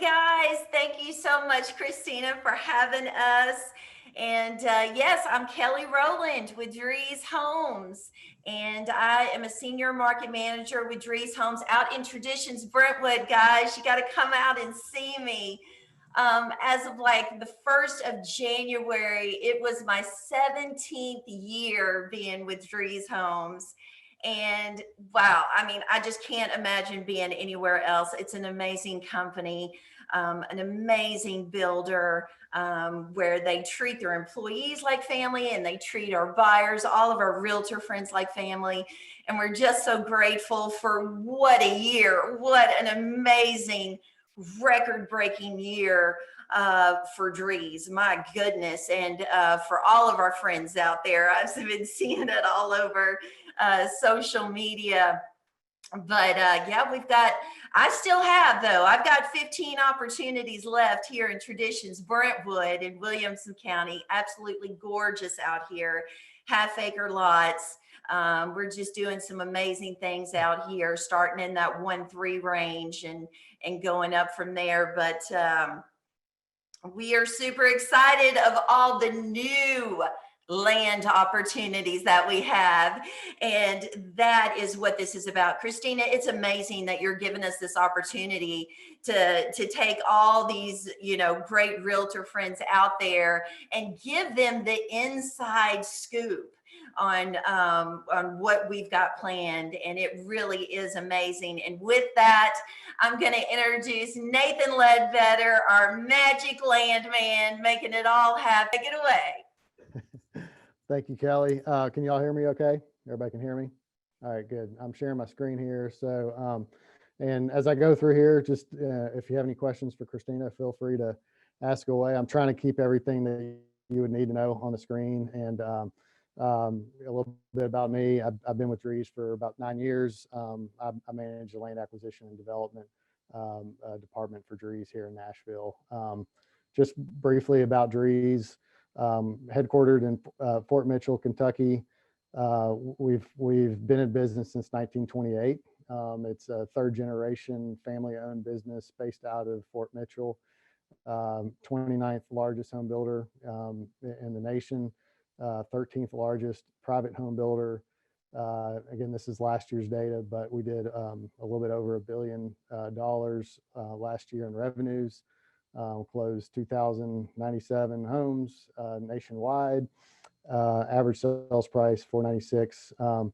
Guys, thank you so much, Christina, for having us. And yes, I'm Kelly Roland with Drees Homes, and I am a senior market manager with Drees Homes out in Traditions Brentwood. Guys, you got to come out and see me. As of like the 1st of January, it was my 17th year being with Drees Homes. And wow, I mean, I just can't imagine being anywhere else. It's an amazing company, an amazing builder, where they treat their employees like family and they treat our buyers, all of our realtor friends like family. And we're just so grateful for what a year, what an amazing record breaking year for Drees. My goodness. And for all of our friends out there, I've been seeing it all over social media. But yeah, I still have, though, I've got 15 opportunities left here in Traditions Brentwood in Williamson County. Absolutely gorgeous out here, half-acre lots. We're just doing some amazing things out here, starting in that 1-3 range and going up from there. But we are super excited of all the new land opportunities that we have, and that is what this is about. Christina, it's amazing that you're giving us this opportunity to take all these, great realtor friends out there and give them the inside scoop on what we've got planned, and it really is amazing. And with that, I'm going to introduce Nathan Ledbetter, our magic land man, making it all happen. Take it away. Thank you, Kelly. Can y'all hear me okay? Everybody can hear me? All right, good. I'm sharing my screen here. And as I go through here, just if you have any questions for Christina, feel free to ask away. I'm trying to keep everything that you would need to know on the screen. And a little bit about me. I've been with Drees for about 9 years. I manage the land acquisition and development department for Drees here in Nashville. Just briefly about Drees. Headquartered in Fort Mitchell, Kentucky. We've been in business since 1928. It's a third generation family owned business based out of Fort Mitchell, 29th largest home builder in the nation, 13th largest private home builder. Again, this is last year's data, but we did a little bit over $1 billion last year in revenues. Closed 2,097 homes nationwide. Average sales price $496.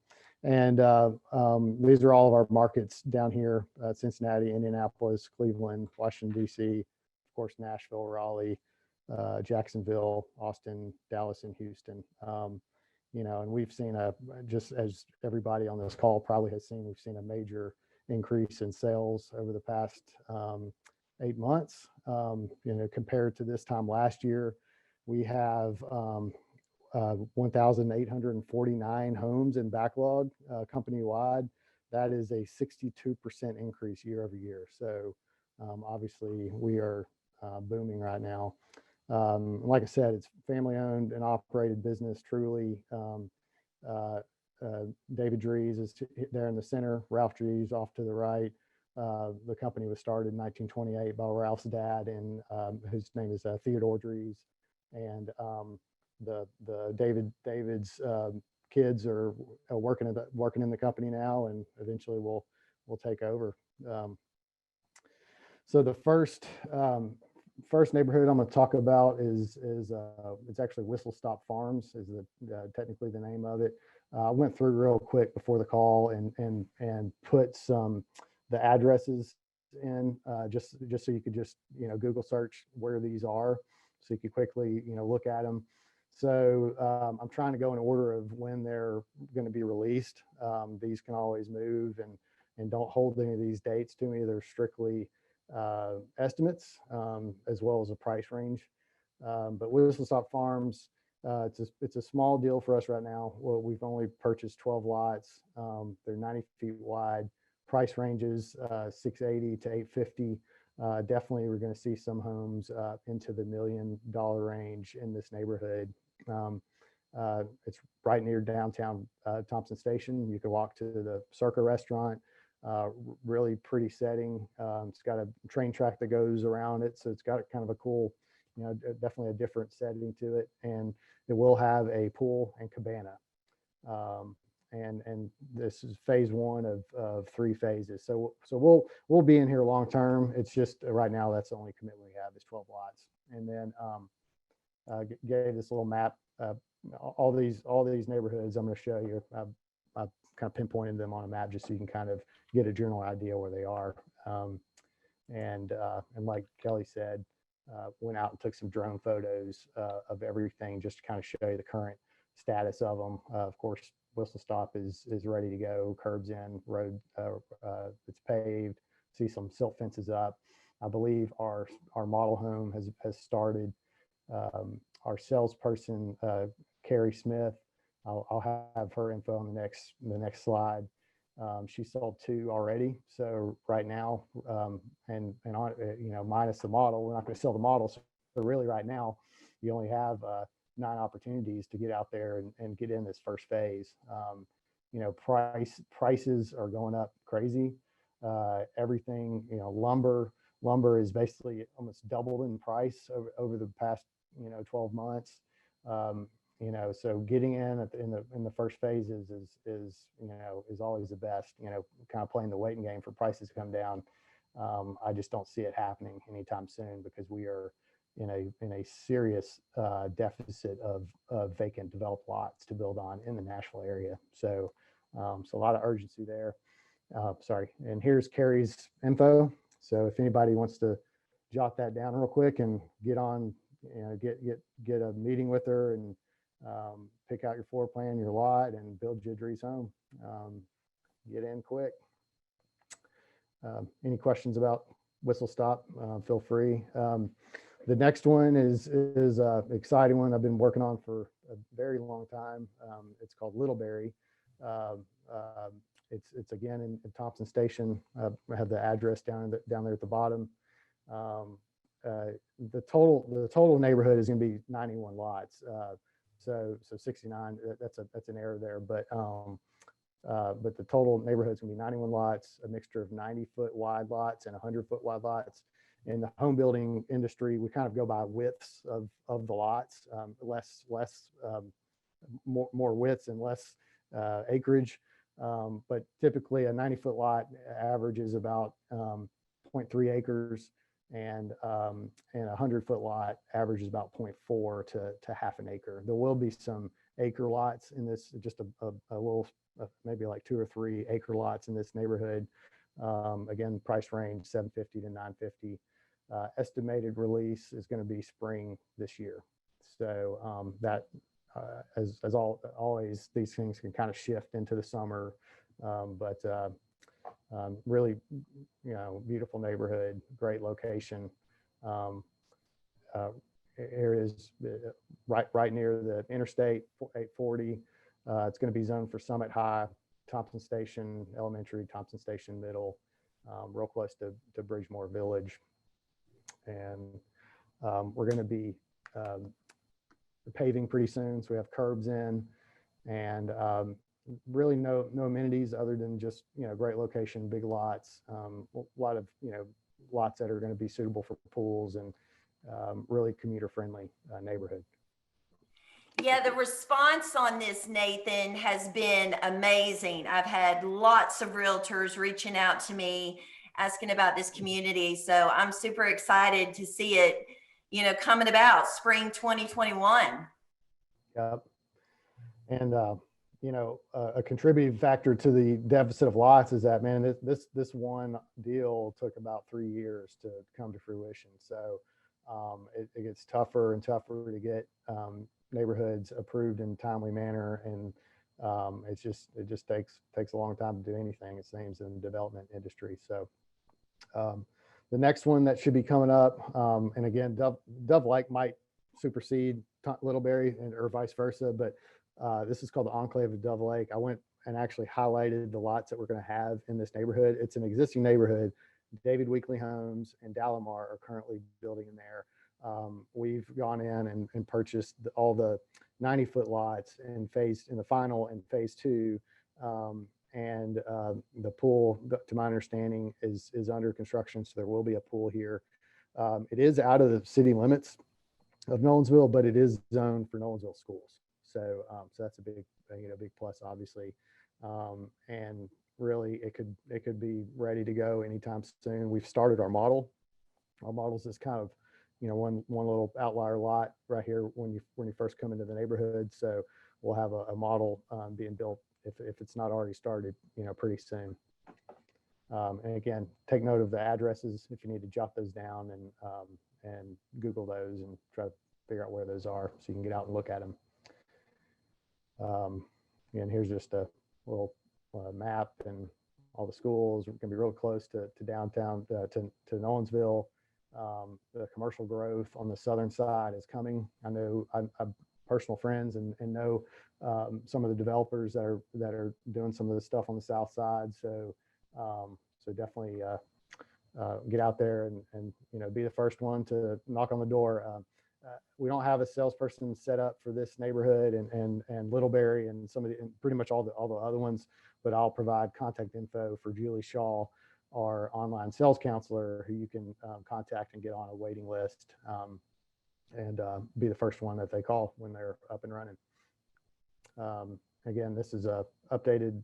These are all of our markets down here: Cincinnati, Indianapolis, Cleveland, Washington D.C., of course Nashville, Raleigh, Jacksonville, Austin, Dallas, and Houston. And we've seen just as everybody on this call probably has seen, we've seen a major increase in sales over the past 8 months. Compared to this time last year, we have 1,849 homes in backlog company-wide. That is a 62% increase year over year. So obviously we are booming right now. Like I said, it's family owned and operated business, truly. David Drees is there in the center, Ralph Drees off to the right. The company was started in 1928 by Ralph's dad, and whose name is Theodore Drees. And David's kids are working in the company now, and eventually will take over. So the first neighborhood I'm going to talk about is it's actually Whistle Stop Farms is technically the name of it. I went through real quick before the call and put the addresses in just so you could just Google search where these are, so you could quickly look at them. So I'm trying to go in order of when they're going to be released. These can always move, and don't hold any of these dates to me. They're strictly estimates, as well as a price range. But Whistle Stop Farms, it's a small deal for us right now. Well, we've only purchased 12 lots. They're 90 feet wide. Price ranges 680 to 850. Definitely, we're going to see some homes into the $1 million range in this neighborhood. It's right near downtown Thompson Station. You can walk to the Circa restaurant. Really pretty setting. It's got a train track that goes around it, so it's got kind of a cool, definitely a different setting to it, and it will have a pool and cabana. Um, and this is phase one of 3 phases. So we'll be in here long term. It's just right now that's the only commitment we have is 12 lots. And then gave this little map. All these neighborhoods I'm going to show you. I kind of pinpointed them on a map just so you can kind of get a general idea where they are. And like Kelly said, went out and took some drone photos of everything just to kind of show you the current status of them. Of course, Whistle Stop is ready to go. Curbs in, road it's paved. See some silt fences up. I believe our model home has started. Our salesperson, Carrie Smith, I'll have her info on the next slide. She sold 2 already. So right now, and on, minus the model, we're not going to sell the model. So really right now, you only have 9 opportunities to get out there and get in this first phase. Prices are going up crazy. Everything, lumber is basically almost doubled in price over the past 12 months. So getting in the first phases is always the best, kind of playing the waiting game for prices to come down. I just don't see it happening anytime soon because we are in a serious deficit of vacant developed lots to build on in the Nashville area. So a lot of urgency there. Sorry. And here's Carrie's info. So if anybody wants to jot that down real quick and get on, get a meeting with her and pick out your floor plan, your lot, and build your Drees home. Get in quick. Any questions about Whistle Stop? Feel free. The next one is an exciting one I've been working on for a very long time. It's called Littleberry. It's again in Thompson Station. I have the address down there at the bottom. The total neighborhood is going to be 91 lots. So 69. That's an error there, but the total neighborhood is going to be 91 lots, a mixture of 90-foot wide lots and 100-foot wide lots. In the home building industry, we kind of go by widths of the lots, more widths and less acreage. But typically a 90-foot lot averages about 0.3 acres, and a 100-foot lot averages about 0.4 to half an acre. There will be some acre lots in this, just a little, maybe like 2 or 3 acre lots in this neighborhood. Again, price range 750 to 950. Estimated release is going to be spring this year. So that, as always, these things can kind of shift into the summer, but really, beautiful neighborhood, great location. Areas right near the interstate 840. It's going to be zoned for Summit High, Thompson Station Elementary, Thompson Station Middle, real close to Bridgemore Village. And we're going to be paving pretty soon, so we have curbs in, and really no amenities other than just great location, big lots, a lot of lots that are going to be suitable for pools, and really commuter friendly neighborhood. Yeah, the response on this, Nathan, has been amazing. I've had lots of realtors reaching out to me asking about this community. So I'm super excited to see it, coming about spring 2021. Yep. And, a contributing factor to the deficit of lots is that, man, this one deal took about 3 years to come to fruition. So it gets tougher and tougher to get neighborhoods approved in a timely manner, and it just takes a long time to do anything, it seems, in the development industry. So the next one that should be coming up, and again, Dove Lake might supersede Littleberry or vice versa, but this is called the Enclave of Dove Lake. I went and actually highlighted the lots that we're going to have in this neighborhood. It's an existing neighborhood. David Weekly Homes and Dalamar are currently building in there. We've gone in and purchased all the 90-foot lots in the final and phase 2. and the pool, to my understanding, is under construction, so there will be a pool here. It is out of the city limits of Nolensville, but it is zoned for Nolensville schools. So, so that's a big, big plus, obviously. And really, it could be ready to go anytime soon. We've started our model. Our models is kind of, one little outlier lot right here when you first come into the neighborhood. So we'll have a model being built if it's not already started, pretty soon. And again, take note of the addresses if you need to jot those down and Google those and try to figure out where those are so you can get out and look at them. And here's just a little map, and all the schools are going to be real close to downtown, to Nolensville. The commercial growth on the southern side is coming. I know I'm personal friends and know some of the developers that are doing some of the stuff on the south side. So so definitely get out there and be the first one to knock on the door. We don't have a salesperson set up for this neighborhood and Littleberry and and pretty much all the other ones, but I'll provide contact info for Julie Shaw, our online sales counselor, who you can contact and get on a waiting list, and be the first one that they call when they're up and running. Again, this is updated.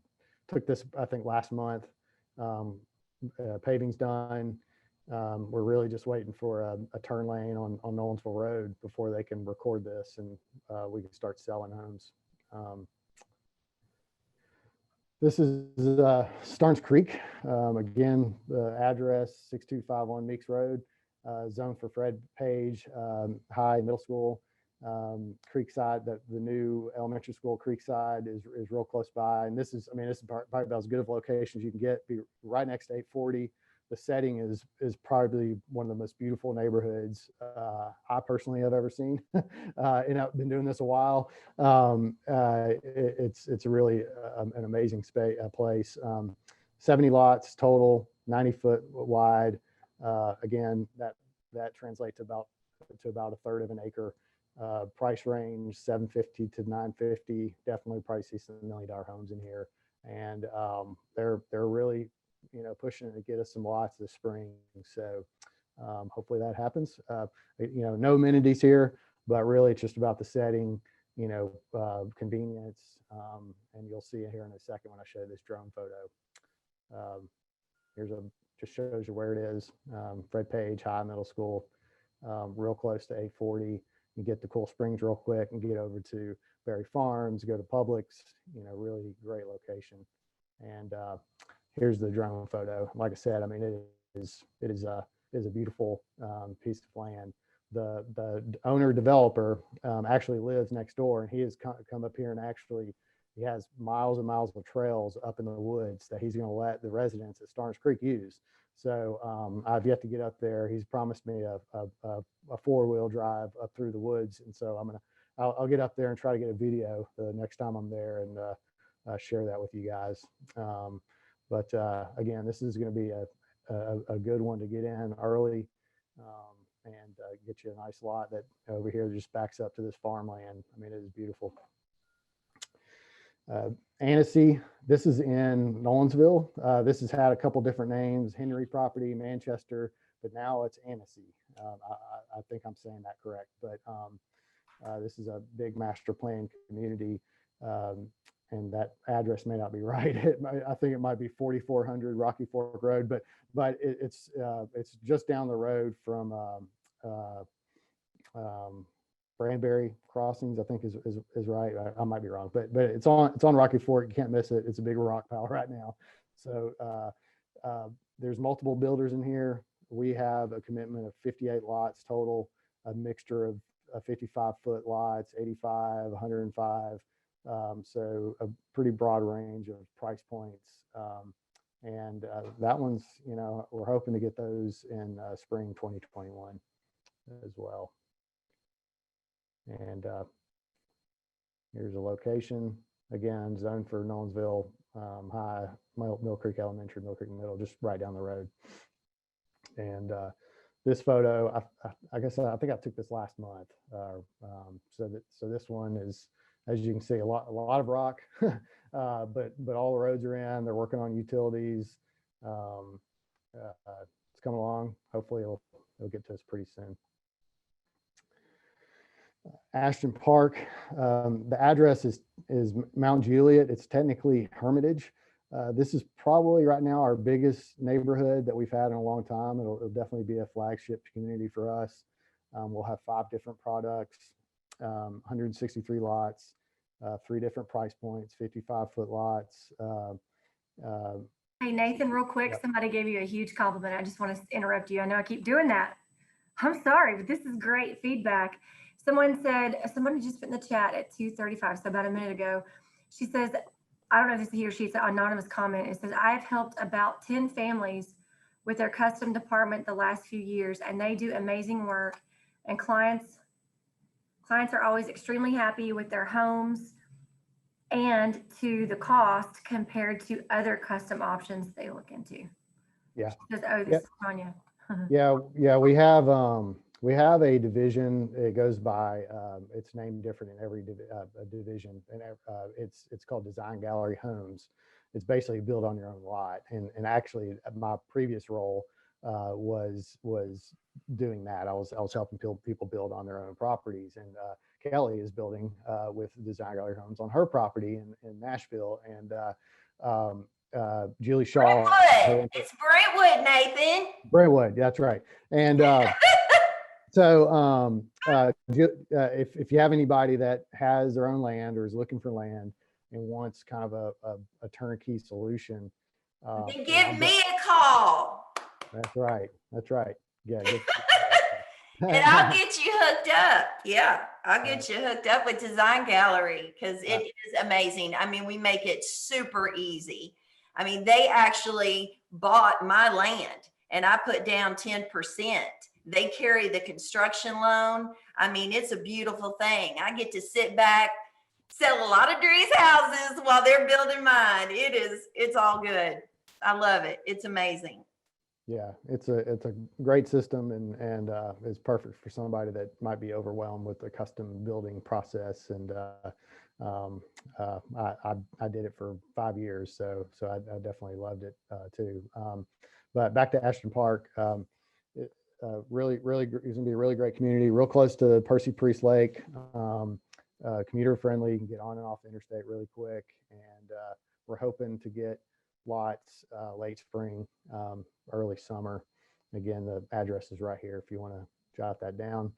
Took this, I think, last month. Paving's done. We're really just waiting for a turn lane on Nolensville Road before they can record this and we can start selling homes. This is Starnes Creek. Again, the address 6251 Meeks Road, zone for Fred Page High Middle School. Creekside, the new elementary school, Creekside, is real close by. And this is probably about as good of locations you can get. Be right next to 840. The setting is probably one of the most beautiful neighborhoods I personally have ever seen. And I've been doing this a while. It's really an amazing place. 70 lots total, 90 foot wide. Again, that translates to about a third of an acre. Price range 750 to 950. Definitely probably see some $1 million homes in here, and they're really pushing to get us some lots this spring. So hopefully that happens. No amenities here, but really it's just about the setting, convenience, and you'll see it here in a second when I show this drone photo. Just shows you where it is. Fred Page High Middle School, real close to 840. You get to Cool Springs real quick and get over to Berry Farms, go to Publix, really great location. And here's the drone photo. Like I said, it is a beautiful piece of land. The owner developer actually lives next door, and he has come up here and he has miles and miles of trails up in the woods that he's going to let the residents at Starnes Creek use. So I've yet to get up there. He's promised me a 4-wheel drive up through the woods, and so I'll get up there and try to get a video the next time I'm there and share that with you guys. But again, this is going to be a good one to get in early and get you a nice lot that over here just backs up to this farmland. It is beautiful. Annecy, this is in Nolensville. This has had a couple different names: Henry property, Manchester, but now it's Annecy. I think I'm saying that correct, but this is a big master plan community, and that address may not be right. I think it might be 4400 Rocky Fork Road, but it's just down the road from Branberry Crossings, I think is right. I might be wrong, but it's on Rocky Fork. You can't miss it. It's a big rock pile right now. So there's multiple builders in here. We have a commitment of 58 lots total, a mixture of 55-foot lots, 85, 105. So a pretty broad range of price points. And that one's, we're hoping to get those in spring 2021 as well. And here's a location, again, zoned for Nolensville High, Mill Creek Elementary, Mill Creek Middle, just right down the road. And this photo, I guess I think I took this last month. So this one is as you can see, a lot of rock, but all the roads are in. They're working on utilities. It's coming along. Hopefully it'll get to us pretty soon. Ashton Park, the address is Mount Juliet. It's technically Hermitage. This is probably right now our biggest neighborhood that we've had in a long time. It'll definitely be a flagship community for us. We'll have 5 different products, 163 lots, 3 different price points, 55-foot lots. Hey, Nathan, real quick, Yep. somebody gave you a huge compliment. I just want to interrupt you. I know I keep doing that. I'm sorry, but this is great feedback. Someone just put in the chat at 2:35, so about a minute ago. She says, I don't know if it's he or she, it's an anonymous comment. It says, I've helped about 10 families with their custom department the last few years, and they do amazing work. And clients are always extremely happy with their homes and to the cost compared to other custom options they look into. Yeah. She says, oh, this is Tanya. Yeah, we have a division. It goes by, it's named different in every division, and it's called Design Gallery Homes. It's basically built on your own lot. And actually, my previous role was doing that. I was helping people build on their own properties. And Kelly is building with Design Gallery Homes on her property in Nashville. And Julie Shaw. Brentwood. It's Brentwood, Nathan. Brentwood, that's right. And so if you have anybody that has their own land or is looking for land and wants kind of a turnkey solution, Then give me a call. That's right. Yeah. And I'll get you hooked up. Yeah, I'll get you hooked up with Design Gallery because it is amazing. I mean, we make it super easy. I mean, they actually bought my land and I put down 10%. They carry the construction loan. I mean, it's a beautiful thing. I get to sit back, sell a lot of Drees houses while they're building mine. It's all good. I love it. It's amazing. Yeah, it's a great system and it's perfect for somebody that might be overwhelmed with the custom building process. And I did it for 5 years, so I definitely loved it too. But back to Ashton Park, really it's gonna be a really great community, real close to Percy Priest Lake, commuter friendly. You can get on and off the interstate really quick, and we're hoping to get lots late spring, early summer. Again, the address is right here if you want to jot that down.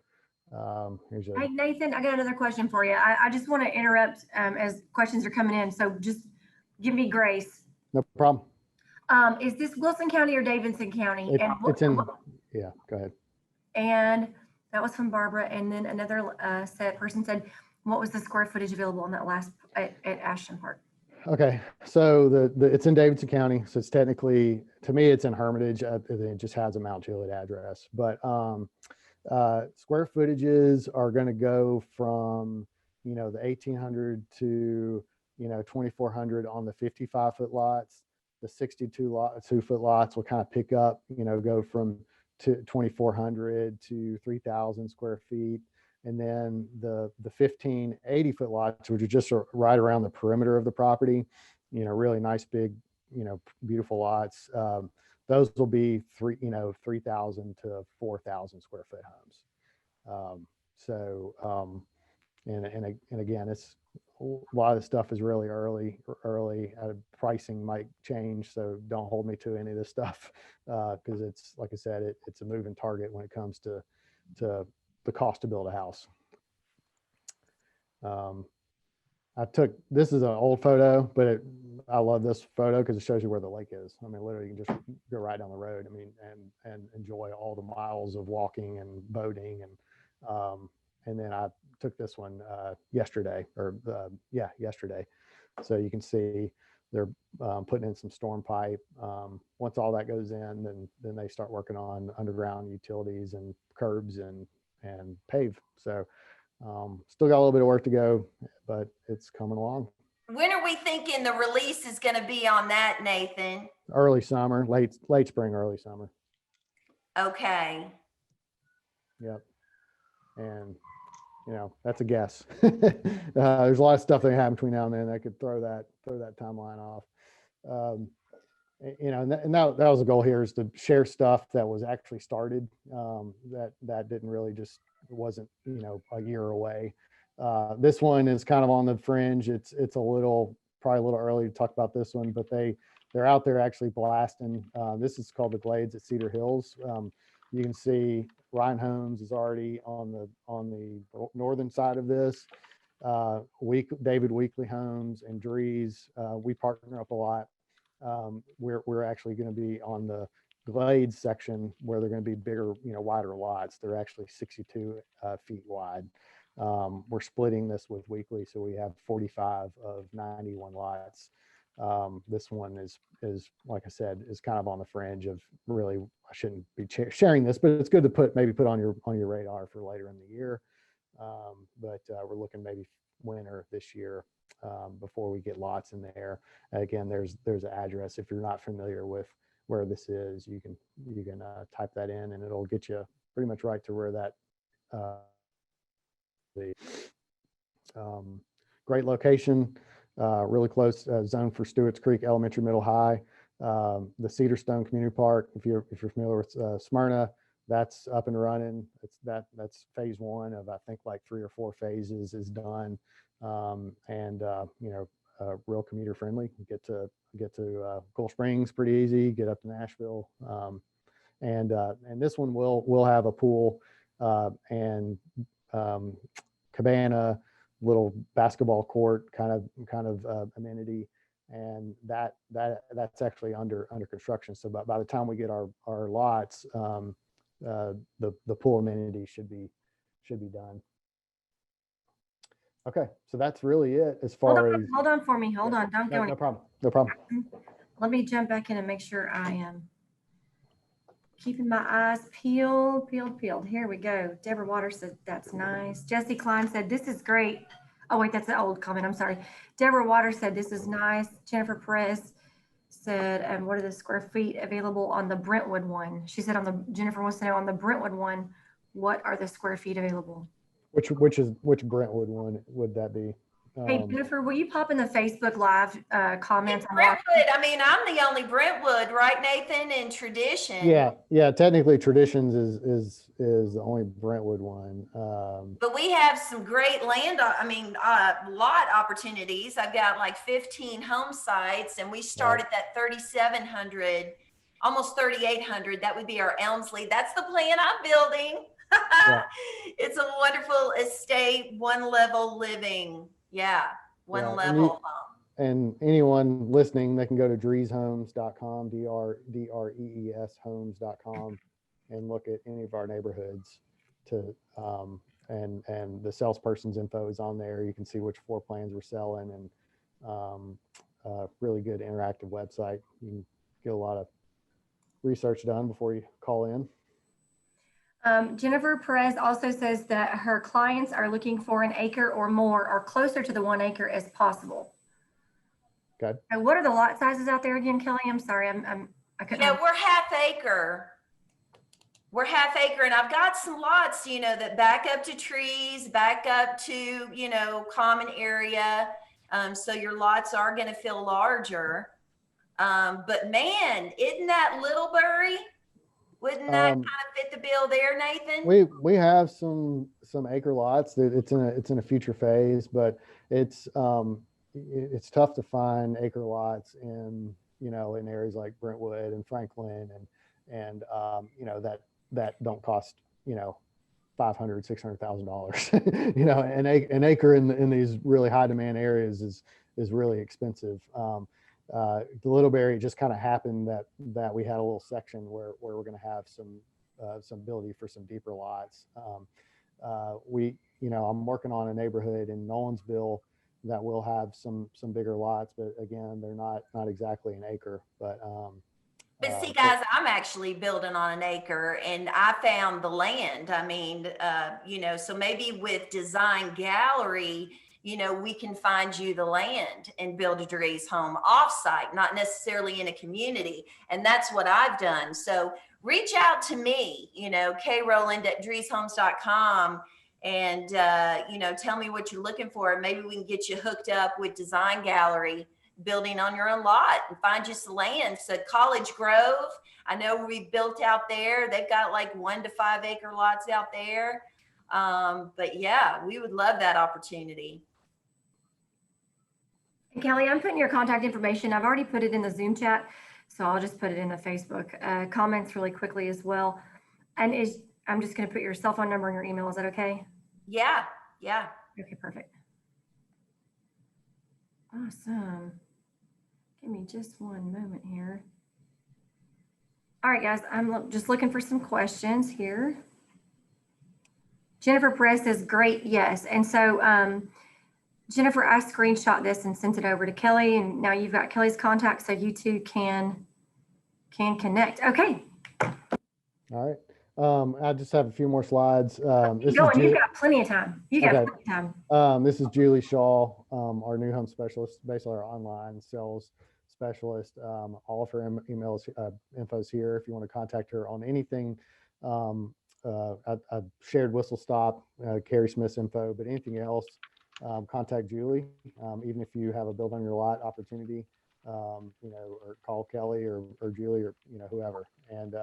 Hey, Nathan, I got another question for you. I just want to interrupt as questions are coming in, so just give me grace. No problem. Is this Wilson County or Davidson County? Yeah, go ahead. And that was from Barbara. And then another person said, what was the square footage available on that last at Ashton Park? Okay, so it's in Davidson County, so it's technically, to me, it's in Hermitage. It just has a Mount Juliet address, but square footages are going to go from the 1,800 to 2,400 on the 55-foot lots. The 62-foot lots will kind of pick up, go from 2,400 to 3,000 square feet. And then the 15 80-foot lots, which are just right around the perimeter of the property, really nice, big, beautiful lots. Those will be 3,000 to 4,000 square foot homes. And again, it's a lot of the stuff is really early. Pricing might change, so don't hold me to any of this stuff because it's, like I said, it's a moving target when it comes to the cost to build a house. This is an old photo, but I love this photo because it shows you where the lake is. I mean, literally, you can just go right down the road. I mean, and enjoy all the miles of walking and boating. And then I took this one yesterday. So you can see they're putting in some storm pipe. Once all that goes in, then they start working on underground utilities and curbs and pave. So still got a little bit of work to go, but it's coming along. When are we thinking the release is going to be on that, Nathan? Early summer, late spring, early summer. Okay. Yep. And that's a guess. There's a lot of stuff that can happen between now and then that could throw that timeline off. And that was the goal here, is to share stuff that was actually started, that didn't really just, it wasn't, a year away. This one is kind of on the fringe. It's probably a little early to talk about this one, but they're out there actually blasting. This is called the Glades at Cedar Hills. You can see Ryan Holmes is already on the northern side of this. David Weekly Homes and Drees, we partner up a lot. We're actually going to be on the Glades section where they're going to be bigger, wider lots. They're actually 62 feet wide. We're splitting this with Weekly, so we have 45 of 91 lots. This one is like I said, is kind of on the fringe of, really, I shouldn't be sharing this, but it's good to put on your radar for later in the year. But we're looking maybe winter this year, before we get lots in there. Again, there's an address. If you're not familiar with where this is, you can type that in and it'll get you pretty much right to where that great location, really close, zone for Stewart's Creek Elementary, Middle, High. The Cedar Stone Community Park, if you're familiar with Smyrna, that's up and running. That's phase one of, I think, like 3 or 4 phases is done. Real commuter friendly. Get to Cool Springs pretty easy. Get up to Nashville, and this one will have a pool and cabana, little basketball court kind of amenity, and that's actually under construction. So by the time we get our lots, the pool amenity should be done. Okay, so that's really it as far as. Hold on for me. Hold on. Don't go. No problem. Let me jump back in and make sure I am keeping my eyes peeled. Here we go. Deborah Waters said, that's nice. Jesse Klein said, this is great. Oh, wait, that's an old comment. I'm sorry. Deborah Waters said, this is nice. Jennifer Perez said, what are the square feet available on the Brentwood one? She said, Jennifer wants to know, on the Brentwood one, what are the square feet available? Which Brentwood one would that be? Hey, Jennifer, will you pop in the Facebook Live comments? Brentwood, I mean, I'm the only Brentwood, right, Nathan, in Tradition. Yeah. Technically, Traditions is the only Brentwood one. But we have some great land, lot opportunities. I've got like 15 home sites, and we start at that 3,700, almost 3,800. That would be our Elmsley. That's the plan I'm building. Yeah. It's a wonderful estate, one level living. Yeah, one level. And anyone listening, they can go to dreeshomes.com, DREES homes.com, and look at any of our neighborhoods and the salesperson's info is on there. You can see which floor plans we're selling, and really good interactive website. You can get a lot of research done before you call in. Jennifer Perez also says that her clients are looking for an acre or more, or closer to the 1 acre as possible. Good. And what are the lot sizes out there again, Kelly? I'm sorry, I couldn't. Yeah, we're half acre. And I've got some lots, that back up to trees, back up to, common area. So your lots are going to feel larger. But man, isn't that Littleberry? Wouldn't that kind of fit the bill there, Nathan? We have some acre lots that it's in a future phase, but it's tough to find acre lots in areas like Brentwood and Franklin and that don't cost $500,000, $600,000. An acre in these really high demand areas is really expensive. The Littleberry just kind of happened that we had a little section where we're going to have some ability for some deeper lots. I'm working on a neighborhood in Nolensville that will have some bigger lots, but again, they're not exactly an acre. But see, guys, I'm actually building on an acre, and I found the land. So maybe with Design Gallery, we can find you the land and build a Drees home offsite, not necessarily in a community. And that's what I've done. So reach out to me, Roland at dreeshomes.com, and tell me what you're looking for. And maybe we can get you hooked up with Design Gallery, building on your own lot, and find you some land. So College Grove, I know we built out there. They've got like 1 to 5 acre lots out there. But yeah, we would love that opportunity. And Kelly, I'm putting your contact information. I've already put it in the Zoom chat, so I'll just put it in the Facebook comments really quickly as well. And I'm just going to put your cell phone number and your email. Is that okay? Yeah. Yeah. Okay, perfect. Awesome. Give me just one moment here. All right, guys, I'm just looking for some questions here. Jennifer Perez says, great, yes. And so Jennifer, I screenshot this and sent it over to Kelly, and now you've got Kelly's contact, so you two can connect. Okay. All right. I just have a few more slides. You've got plenty of time. Plenty of time. This is Julie Shaw, our new home specialist, basically our online sales specialist. All of her emails, info's here if you want to contact her on anything. I shared Whistle Stop, Carrie Smith's info, but anything else, contact Julie. Even if you have a build on your lot opportunity, or call Kelly or Julie or whoever. And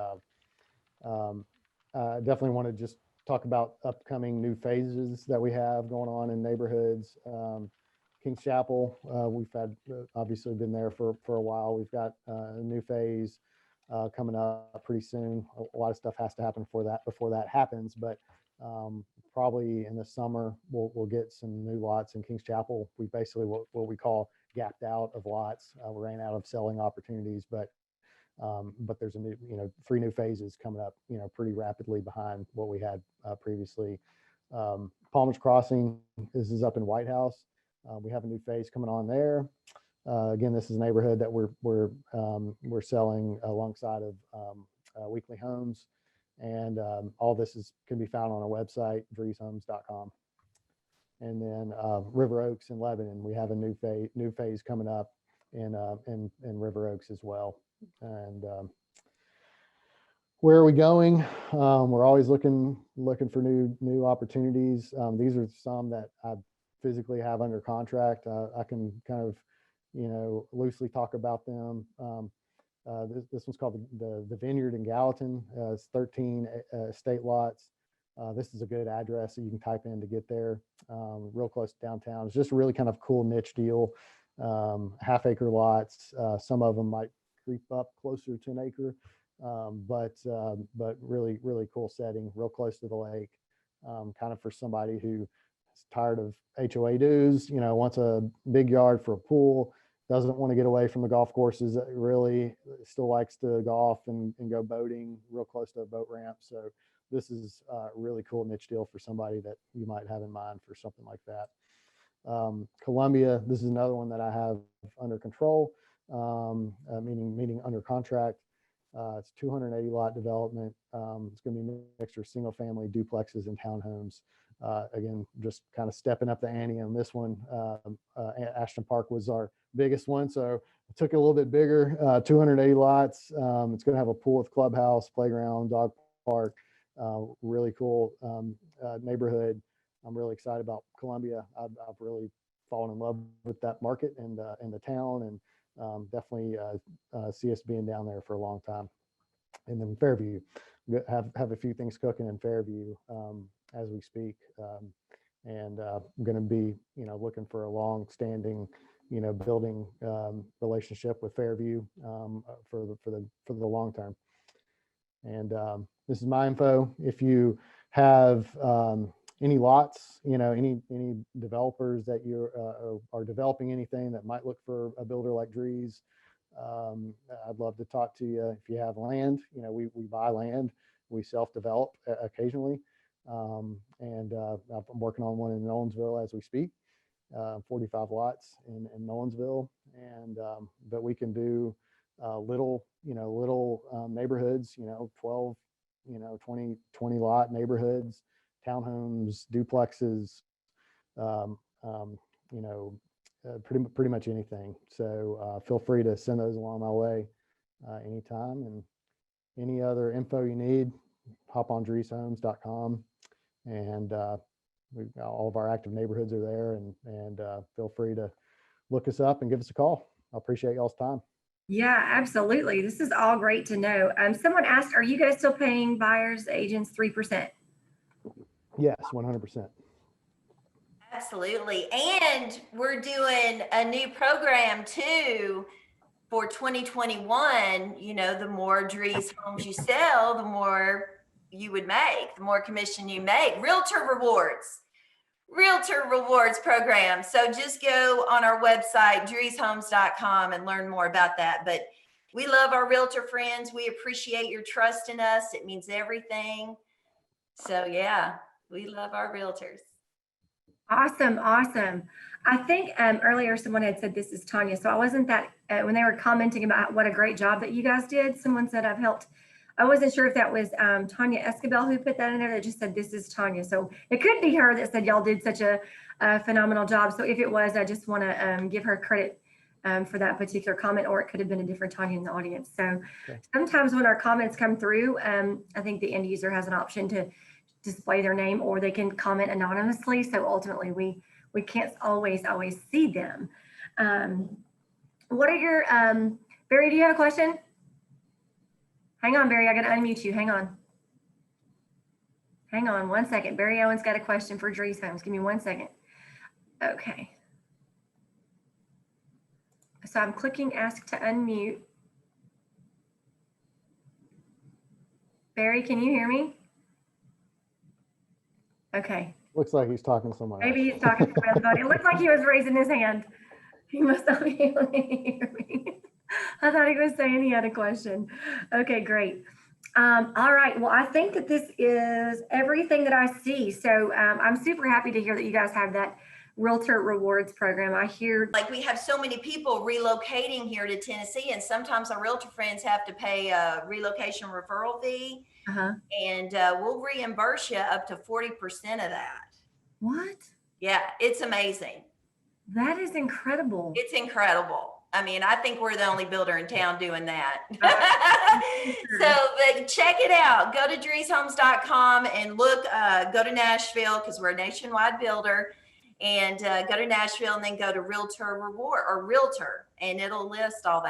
definitely want to just talk about upcoming new phases that we have going on in neighborhoods. Kings Chapel, we've had obviously been there for a while. We've got a new phase coming up pretty soon. A lot of stuff has to happen before that happens, but probably in the summer we'll get some new lots in Kings Chapel. We basically what we call gapped out of lots. We ran out of selling opportunities, but there's a new 3 new phases coming up pretty rapidly behind what we had previously. Palmer's Crossing, this is up in White House. We have a new phase coming on there. Again, this is a neighborhood that we're selling alongside of Weekly Homes, and all this can be found on our website, dreeshomes.com. And then River Oaks in Lebanon, we have a new phase coming up in River Oaks as well. And where are we going? We're always looking for new opportunities. These are some that I physically have under contract. I can kind of loosely talk about them. This one's called the Vineyard in Gallatin. It's 13 estate lots. This is a good address that you can type in to get there. Real close to downtown. It's just a really kind of cool niche deal. Half-acre lots. Some of them might creep up closer to an acre, but really cool setting, real close to the lake. Kind of for somebody who is tired of HOA dues, wants a big yard for a pool, doesn't want to get away from the golf courses, really still likes to golf and go boating real close to a boat ramp. So this is a really cool niche deal for somebody that you might have in mind for something like that. Columbia, this is another one that I have under control, meaning under contract. It's 280 lot development. It's going to be a mixture of single family, duplexes, and townhomes. Again, just kind of stepping up the ante on this one. Ashton Park was our biggest one, so it took it a little bit bigger. 280 lots. It's going to have a pool with clubhouse, playground, dog park. Really cool neighborhood. I'm really excited about Columbia. I've really fallen in love with that market and the town, and definitely see us being down there for a long time. And then Fairview, have a few things cooking in Fairview as we speak, and I'm going to be looking for a long-standing building relationship with Fairview for the long term. And this is my info. If you have any lots, any developers that you are developing anything that might look for a builder like Drees, I'd love to talk to you. If you have land, we buy land, we self-develop occasionally, and I'm working on one in Nolensville as we speak, 45 lots in Nolensville, and but we can do little neighborhoods, 12, 20 lot neighborhoods, townhomes, duplexes, pretty much anything. So feel free to send those along my way anytime. And any other info you need, hop on dreeshomes.com and all of our active neighborhoods are there, and feel free to look us up and give us a call. I appreciate y'all's time. Yeah, absolutely. This is all great to know. Someone asked, are you guys still paying buyers agents 3%? Yes, 100%. Absolutely. And we're doing a new program too for 2021. You know, the more Drees homes you sell, the more you would make, the more commission you make. Realtor rewards program. So just go on our website, dreeshomes.com, and learn more about that. But we love our realtor friends. We appreciate your trust in us. It means everything. So yeah, we love our realtors. Awesome, awesome. I think earlier someone had said this is Tanya. So I wasn't that, when they were commenting about what a great job that you guys did, someone said I've helped. I wasn't sure if that was Tanya Escabel who put that in there that just said this is Tanya. So it could be her that said y'all did such a phenomenal job. So if it was, I just want to give her credit for that particular comment, or it could have been a different Tanya in the audience. So sometimes when our comments come through, I think the end user has an option to display their name, or they can comment anonymously. So ultimately we can't always see them. What are your, Barry, do you have a question? Hang on, Barry, I gotta unmute you, hang on. Hang on 1 second. Barry Owen's got a question for Drees Homes. Give me 1 second. Okay. So I'm clicking ask to unmute. Barry, can you hear me? Okay. Looks like he's talking to someone else. Maybe he's talking to somebody. It looked like he was raising his hand. He must not be able to hear me. I thought he was saying he had a question. Okay, great. All right. Well, I think that this is everything that I see. So I'm super happy to hear that you guys have that Realtor Rewards program. I hear like we have so many people relocating here to Tennessee, and sometimes our realtor friends have to pay a relocation referral fee, and we'll reimburse you up to 40% of that. What? Yeah, it's amazing. That is incredible. It's incredible. I mean, I think we're the only builder in town doing that. So but check it out. Go to dreeshomes.com and look, go to Nashville because we're a nationwide builder, and go to Nashville and then go to Realtor Reward or Realtor, and it'll list all that.